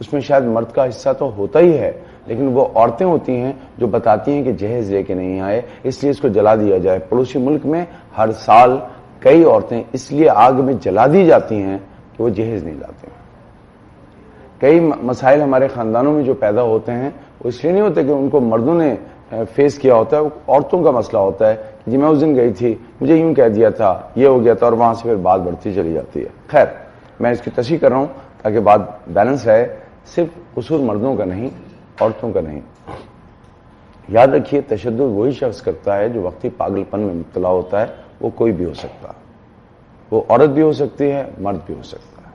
اس میں شاید مرد کا حصہ تو ہوتا ہی ہے، لیکن وہ عورتیں ہوتی ہیں جو بتاتی ہیں کہ جہیز لے کے نہیں آئے اس لیے اس کو جلا دیا جائے۔ پڑوسی ملک میں ہر سال کئی عورتیں اس لیے آگ میں جلا دی جاتی ہیں کہ وہ جہیز نہیں لاتے ہیں۔ کئی مسائل ہمارے خاندانوں میں جو پیدا ہوتے ہیں وہ اس لیے نہیں ہوتے کہ ان کو مردوں نے فیس کیا ہوتا ہے، وہ عورتوں کا مسئلہ ہوتا ہے کہ جی میں اس دن گئی تھی، مجھے یوں کہہ دیا تھا، یہ ہو گیا تھا، اور وہاں سے پھر بات بڑھتی چلی جاتی ہے۔ خیر، میں اس کی تشریح کر رہا ہوں تاکہ بات بیلنس رہے، صرف قصور مردوں کا نہیں، عورتوں کا نہیں۔ یاد رکھیے تشدد وہی شخص کرتا ہے جو وقتی پاگل پن میں مبتلا ہوتا ہے، وہ کوئی بھی ہو سکتا ہے، وہ عورت بھی ہو سکتی ہے، مرد بھی ہو سکتا ہے،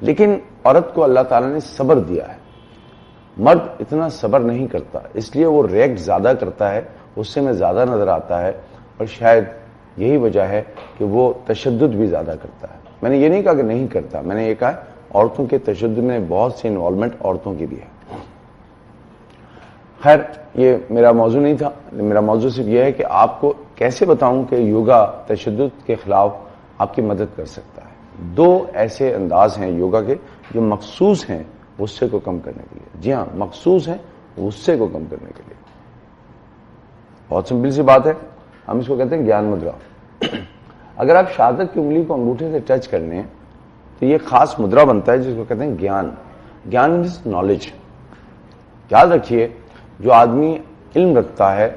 لیکن عورت کو اللہ تعالیٰ نے صبر دیا ہے، مرد اتنا صبر نہیں کرتا، اس لیے وہ ریئیکٹ زیادہ کرتا ہے، اس سے میں زیادہ نظر آتا ہے، اور شاید یہی وجہ ہے کہ وہ تشدد بھی زیادہ کرتا ہے۔ میں نے یہ نہیں کہا کہ نہیں کرتا، میں نے یہ کہا عورتوں کے تشدد میں بہت سی انوالومنٹ عورتوں کی بھی ہے۔ خیر، یہ میرا موضوع نہیں تھا، میرا موضوع صرف یہ ہے کہ آپ کو کیسے بتاؤں کہ یوگا تشدد کے خلاف آپ کی مدد کر سکتا ہے۔ دو ایسے انداز ہیں یوگا کے جو مخصوص ہیں غصے کو کم کرنے کے لیے، جی ہاں مخصوص ہیں غصے کو کم کرنے کے لیے۔ بہت سمپل سی بات ہے، ہم اس کو کہتے ہیں گیان مدرا۔ اگر آپ شہادت کی انگلی کو انگوٹھے سے ٹچ کر لیں تو یہ خاص مدرا بنتا ہے جس کو کہتے ہیں گیان۔ گیان مینس نالج۔ یاد رکھیے جو آدمی علم رکھتا ہے،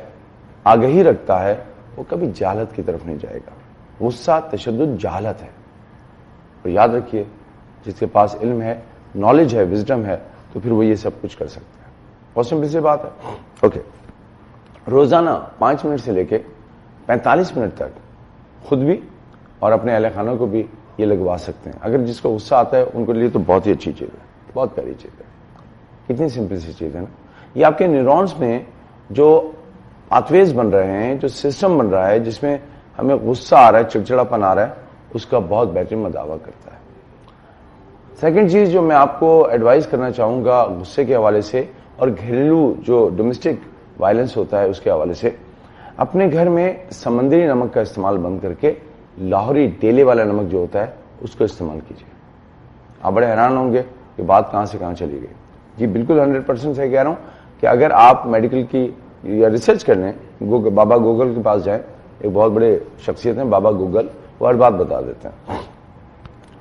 آگہی رکھتا ہے، وہ کبھی جہالت کی طرف نہیں جائے گا۔ غصہ تشدد جہالت ہے، اور یاد رکھیے جس کے پاس علم ہے، نالج ہے، وزڈم ہے، تو پھر وہ یہ سب کچھ کر سکتا ہے۔ بہت سمپل سی بات ہے۔ اوکے، روزانہ 5 منٹ سے لے کے 45 منٹ تک خود بھی اور اپنے اہل خانہ کو بھی یہ لگوا سکتے ہیں۔ اگر جس کو غصہ آتا ہے ان کے لیے تو بہت ہی اچھی چیز ہے، بہت پیاری چیز ہے، کتنی سمپل سی چیز ہے نا۔ یہ آپ کے نیورونز میں جو پاتھویز بن رہے ہیں، جو سسٹم بن رہا ہے جس میں ہمیں غصہ آ رہا ہے، چڑچڑاپن آ رہا ہے، اس کا بہت بہترین مداوع کرتا ہے۔ سیکنڈ چیز جو میں آپ کو ایڈوائز کرنا چاہوں گا غصے کے حوالے سے اور گھریلو جو ڈومیسٹک وائلنس ہوتا ہے اس کے حوالے سے، اپنے گھر میں سمندری نمک کا استعمال بند کر کے لاہوری ڈیلے والا نمک جو ہوتا ہے اس کو استعمال کیجیے۔ آپ بڑے حیران ہوں گے کہ بات کہاں سے کہاں چلی گئی۔ جی بالکل 100% سے کہہ رہا ہوں کہ اگر آپ میڈیکل کی یا ریسرچ کر لیں، بابا گوگل کے پاس جائیں، ایک بہت بڑے شخصیت ہیں بابا گوگل، وہ ہر بات بتا دیتے ہیں۔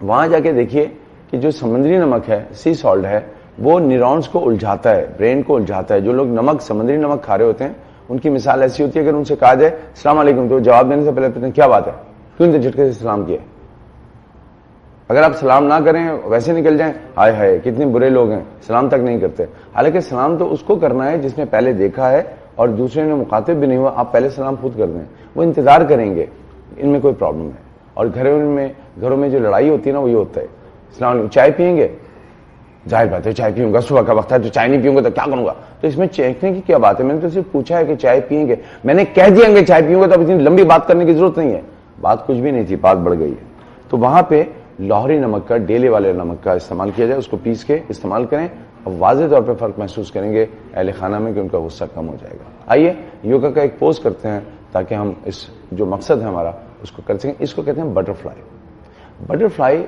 وہاں جا کے دیکھیے کہ جو سمندری نمک ہے، سی سالٹ ہے، وہ نیورونز کو الجھاتا ہے، برین کو الجھاتا ہے۔ جو لوگ نمک سمندری نمک کھا رہے ہوتے ہیں ان کی مثال ایسی ہوتی ہے کہ اگر ان سے کہا جائے السلام علیکم تو جواب دینے سے پہلے پوچھتے ہیں کیا بات ہے، کیوں اتنے جھٹکے سے سلام کیا؟ اگر آپ سلام نہ کریں ویسے نکل جائیں، ہائے ہائے کتنے برے لوگ ہیں، سلام تک نہیں کرتے۔ حالانکہ سلام تو اس کو کرنا ہے جس نے پہلے دیکھا ہے اور دوسرے نے مخاطب بھی نہیں ہوا، آپ پہلے سلام خود کر دیں، وہ انتظار کریں گے، ان میں کوئی پرابلم ہے۔ اور گھروں میں جو لڑائی ہوتی ہے نا وہ یہ ہوتا ہے، السلام علیکم، چائے پیئیں گے؟ ظاہر بات ہے چائے پیوں گا، صبح کا وقت ہے تو چائے نہیں پیوں گا تو کیا کروں گا؟ تو اس میں چیکنے کی کیا بات ہے؟ میں نے تو صرف پوچھا ہے کہ چائے پیئیں گے، میں نے کہہ دیا کہ چائے پیوں گا، تو اب اتنی لمبی بات کرنے کی ضرورت نہیں ہے۔ بات کچھ بھی نہیں تھی، بات بڑھ گئی ہے۔ تو وہاں پہ لاہوری نمک کا، ڈیلے والے نمک کا استعمال کیا جائے، اس کو پیس کے استعمال کریں، اب واضح طور پہ فرق محسوس کریں گے اہل خانہ میں کہ ان کا غصہ کم ہو جائے گا۔ آئیے یوگا کا ایک پوز کرتے ہیں تاکہ ہم اس جو مقصد ہے ہمارا اس کو کر سکیں۔ اس کو کہتے ہیں بٹر فلائی۔ بٹر فلائی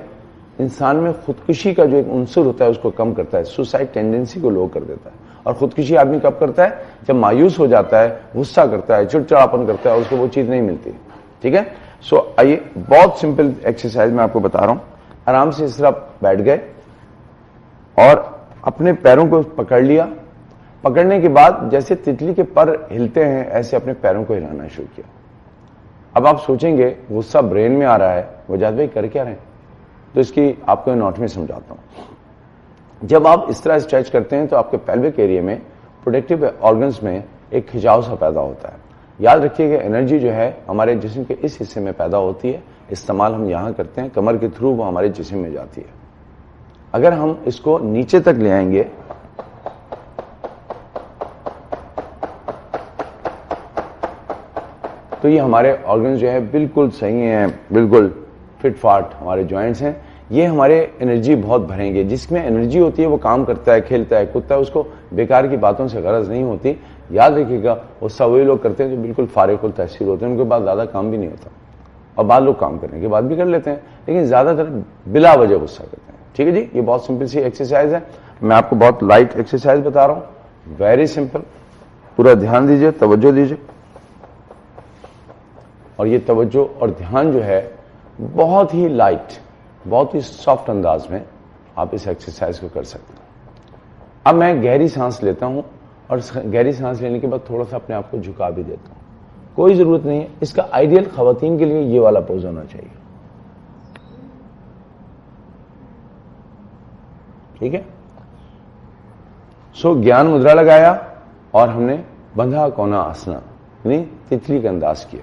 انسان میں خودکشی کا جو ایک عنصر ہوتا ہے اس کو کم کرتا ہے، سوسائڈ ٹینڈنسی کو لو کر دیتا ہے۔ اور خودکشی آدمی کب کرتا ہے؟ جب مایوس ہو جاتا ہے، غصہ کرتا ہے، چڑچڑاپن کرتا ہے اور اس کو وہ چیز نہیں ملتی۔ ٹھیک ہے، سو آئیے بہت سمپل ایکسرسائز میں آپ کو بتا رہا ہوں۔ آرام سے اس طرح بیٹھ گئے اور اپنے پیروں کو پکڑ لیا، پکڑنے کے بعد جیسے تتلی کے پر ہلتے ہیں ایسے اپنے پیروں کو ہلانا شروع کیا۔ اب آپ سوچیں گے غصہ برین میں آ رہا ہے، وجاد بھائی کر کیا رہے ہیں؟ تو اس کی آپ کو نوٹ میں سمجھاتا ہوں۔ جب آپ اس طرح اسٹریچ کرتے ہیں تو آپ کے پیلوک ایریا میں پروڈکٹیو آرگنز میں ایک کھچاؤ سا پیدا ہوتا ہے۔ یاد رکھیے کہ انرجی جو ہے ہمارے جسم کے اس حصے میں پیدا ہوتی ہے، استعمال ہم یہاں کرتے ہیں، کمر کے تھرو وہ ہمارے جسم میں جاتی ہے۔ اگر ہم اس کو نیچے تک لے آئیں گے تو یہ ہمارے آرگنز جو ہے بالکل صحیح ہیں، بالکل فٹ فاٹ ہمارے جوائنٹس ہیں، یہ ہمارے انرجی بہت بھریں گے۔ جس میں انرجی ہوتی ہے وہ کام کرتا ہے، کھیلتا ہے، کودتا ہے، اس کو بیکار کی باتوں سے غرض نہیں ہوتی۔ یاد رکھیے گا غصہ وہی لوگ کرتے ہیں جو بالکل فارغ التحصیل ہوتے ہیں، ان کے بعد زیادہ کام بھی نہیں ہوتا، اور بعض لوگ کام کرنے کے بعد بھی کر لیتے ہیں لیکن زیادہ تر بلا وجہ غصہ کرتے ہیں۔ ٹھیک ہے جی، یہ بہت سمپل سی ایکسرسائز ہے۔ میں آپ کو بہت لائٹ ایکسرسائز بتا رہا ہوں, ویری سمپل. پورا دھیان دیجئے, توجہ دیجئے, اور یہ توجہ اور دھیان جو ہے بہت ہی لائٹ, بہت ہی سافٹ انداز میں آپ اس ایکسرسائز کو کر سکتے ہیں. اب میں گہری سانس لیتا ہوں, اور گہری سانس لینے کے بعد تھوڑا سا اپنے آپ کو جھکا بھی دیتا ہوں. کوئی ضرورت نہیں ہے, اس کا آئیڈیل خواتین کے لیے یہ والا پوز ہونا چاہیے. ٹھیک ہے. سو گیان مدرا لگایا اور ہم نے بندھا کونا آسنا یعنی تتلی کا انداز کیا.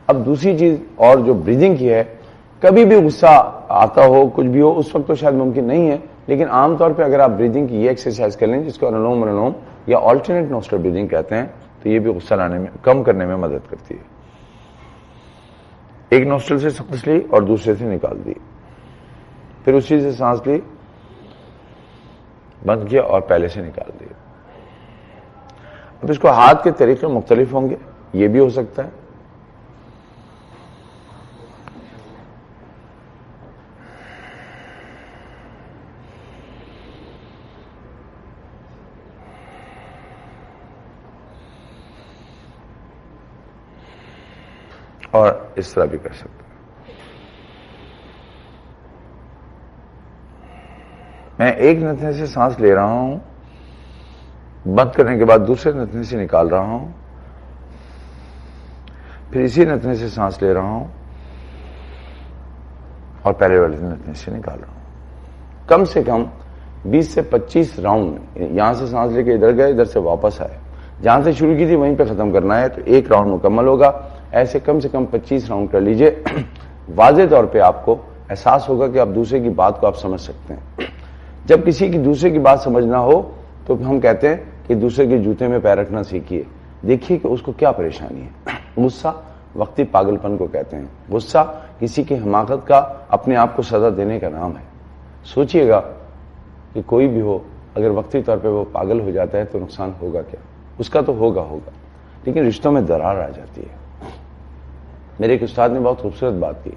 اب دوسری چیز اور جو بریدنگ کی ہے, کبھی بھی غصہ آتا ہو, کچھ بھی ہو, اس وقت تو شاید ممکن نہیں ہے, لیکن عام طور پہ اگر آپ بریدنگ کی یہ ایکسرسائز کر لیں جس کو انولوم ونلوم یا آلٹرنیٹ نوسٹرل بریدنگ کہتے ہیں, تو یہ بھی غصہ لانے میں, کم کرنے میں مدد کرتی ہے. ایک نوسٹرل سے سانس لی اور دوسرے سے نکال دی, پھر اسی سے سانس لی, بند کیا اور پہلے سے نکال دی. اب اس کو ہاتھ کے طریقے مختلف ہوں گے, یہ بھی ہو سکتا ہے. اور اس طرح بھی کر سکتے ہیں. میں ایک نتنے سے سانس لے رہا ہوں, بند کرنے کے بعد دوسرے نتنے سے نکال رہا ہوں, پھر اسی نتنے سے سانس لے رہا ہوں اور پہلے والے نتنے سے نکال رہا ہوں. کم سے کم 20 سے 25 راؤنڈ, یہاں سے سانس لے کے ادھر گئے, ادھر سے واپس آئے, جہاں سے شروع کی تھی وہیں پہ ختم کرنا ہے, تو ایک راؤنڈ مکمل ہوگا. ایسے کم سے کم 25 راؤنڈ کر لیجئے. واضح طور پہ آپ کو احساس ہوگا کہ آپ دوسرے کی بات کو آپ سمجھ سکتے ہیں. جب کسی کی دوسرے کی بات سمجھنا ہو تو ہم کہتے ہیں کہ دوسرے کے جوتے میں پیر رکھنا سیکھیے, دیکھیے کہ اس کو کیا پریشانی ہے. غصہ وقتی پاگل پن کو کہتے ہیں. غصہ کسی کی حماقت کا, اپنے آپ کو سزا دینے کا نام ہے. سوچئے گا کہ کوئی بھی ہو, اگر وقتی طور پہ وہ پاگل ہو جاتا ہے تو نقصان ہوگا کیا؟ اس کا تو ہوگا, لیکن رشتوں میں درار آ جاتی ہے. میرے ایک استاد نے بہت خوبصورت بات کی,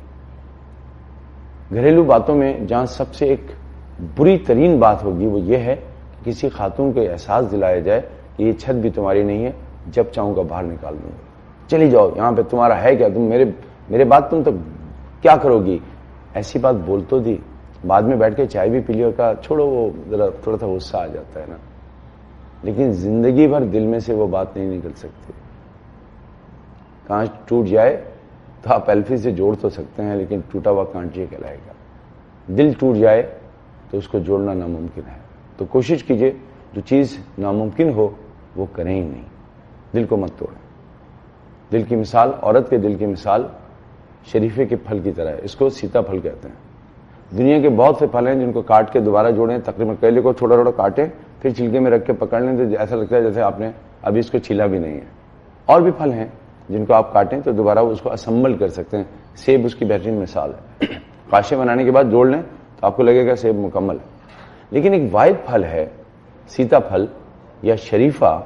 گھریلو باتوں میں جہاں سب سے ایک بری ترین بات ہوگی وہ یہ ہے کہ کسی خاتون کو احساس دلایا جائے کہ یہ چھت بھی تمہاری نہیں ہے, جب چاہوں گا باہر نکال دوں گا, چلی جاؤ, یہاں پہ تمہارا ہے کیا, تم میرے بات تم تو کیا کرو گی. ایسی بات بول تو دی, بعد میں بیٹھ کے چائے بھی پی لی اور کہا چھوڑو, وہ ذرا تھوڑا سا غصہ آ جاتا ہے نا, لیکن زندگی بھر دل میں سے وہ بات نہیں نکل سکتی. کانچ ٹوٹ جائے تو آپ ایلفی سے جوڑ تو سکتے ہیں, لیکن ٹوٹا ہوا کانچ یہ کہلائے گا. دل ٹوٹ جائے تو اس کو جوڑنا ناممکن ہے. تو کوشش کیجئے جو چیز ناممکن ہو وہ کریں ہی نہیں. دل کو مت توڑیں. دل کی مثال, عورت کے دل کی مثال شریفے کے پھل کی طرح ہے. اس کو سیتا پھل کہتے ہیں. دنیا کے بہت سے پھل ہیں جن کو کاٹ کے دوبارہ جوڑیں, تقریباً کیلے کو چھوٹا چھوٹا کاٹیں, پھر چھلکے میں رکھ کے پکڑ لیں تو ایسا لگتا ہے جیسے آپ نے ابھی اس کو چھیلا بھی نہیں ہے. اور بھی پھل ہیں جن کو آپ کاٹیں تو دوبارہ اس کو اسمبل کر سکتے ہیں. سیب اس کی بہترین مثال ہے. قاشے بنانے کے بعد جوڑ لیں تو آپ کو لگے گا سیب مکمل ہے. لیکن ایک واحد پھل ہے سیتا پھل یا شریفہ,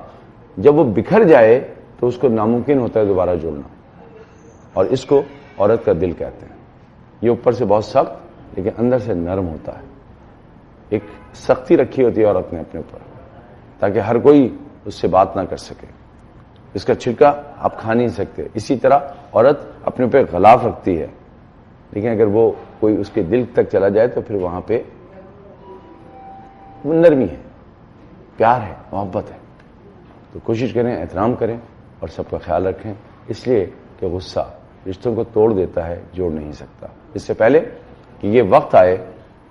جب وہ بکھر جائے تو اس کو ناممکن ہوتا ہے دوبارہ جوڑنا, اور اس کو عورت کا دل کہتے ہیں. یہ اوپر سے بہت سخت لیکن اندر سے نرم ہوتا ہے. ایک سختی رکھی ہوتی ہے عورت نے اپنے اوپر تاکہ ہر کوئی اس سے بات نہ کر سکے. اس کا چھلکا آپ کھا نہیں سکتے. اسی طرح عورت اپنے اوپر غلاف رکھتی ہے, لیکن اگر وہ کوئی اس کے دل تک چلا جائے تو پھر وہاں پہ نرمی ہے, پیار ہے, محبت ہے. تو کوشش کریں, احترام کریں اور سب کا خیال رکھیں, اس لیے کہ غصہ رشتوں کو توڑ دیتا ہے, جوڑ نہیں سکتا. اس سے پہلے کہ یہ وقت آئے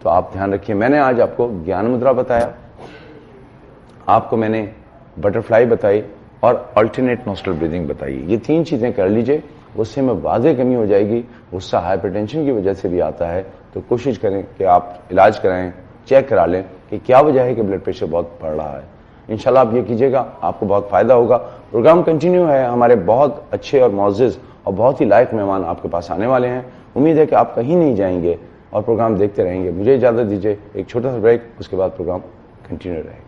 تو آپ دھیان رکھیے. میں نے آج آپ کو گیان مدرا بتایا, آپ کو میں نے بٹرفلائی بتائی اور آلٹرنیٹ نوسٹرل بریدنگ بتائی. یہ 3 چیزیں کر لیجئے, غصے میں واضح کمی ہو جائے گی. غصہ ہائپر ٹینشن کی وجہ سے بھی آتا ہے, تو کوشش کریں کہ آپ علاج کرائیں, چیک کرا لیں کہ کیا وجہ ہے کہ بلڈ پریشر بہت بڑھ رہا ہے. انشاءاللہ آپ یہ کیجئے گا, آپ کو بہت فائدہ ہوگا. پروگرام کنٹینیو ہے, ہمارے بہت اچھے اور معزز اور بہت ہی لائق مہمان آپ کے پاس آنے والے ہیں. امید ہے کہ آپ کہیں نہیں جائیں گے اور پروگرام دیکھتے رہیں گے. مجھے اجازت دیجیے, ایک چھوٹا سا بریک, اس کے بعد پروگرام کنٹینیو رہے گا.